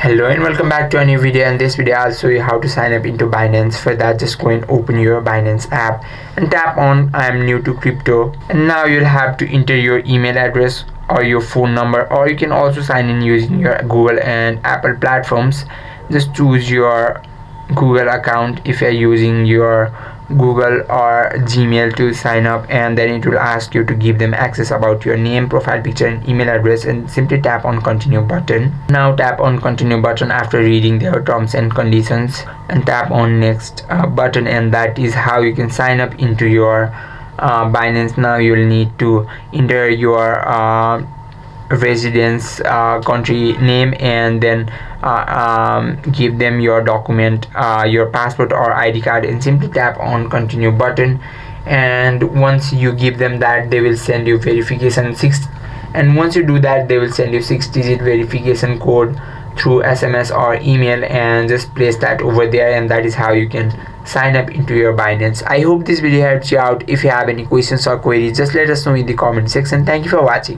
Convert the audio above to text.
Hello and welcome back to a new video. In this video I'll show you how to sign up into Binance. For that, just go and open your Binance app and tap on I am new to crypto, and now you'll have to enter your email address or your phone number, or you can also sign in using your Google and Apple platforms. Just choose your Google account if you're using your Google or Gmail to sign up, and then it will ask you to give them access about your name, profile picture and email address, and simply tap on continue button. Now tap on continue button after reading their terms and conditions, and tap on next button, and that is how you can sign up into your Binance. Now you'll need to enter your residence country name, and then give them your document, your passport or ID card, and simply tap on continue button. And once you give them that, they will send you verification and once you do that, they will send you 6-digit verification code through SMS or email, and just place that over there, and that is how you can sign up into your Binance. I hope this video helps you out. If you have any questions or queries, just let us know in the comment section. Thank you for watching.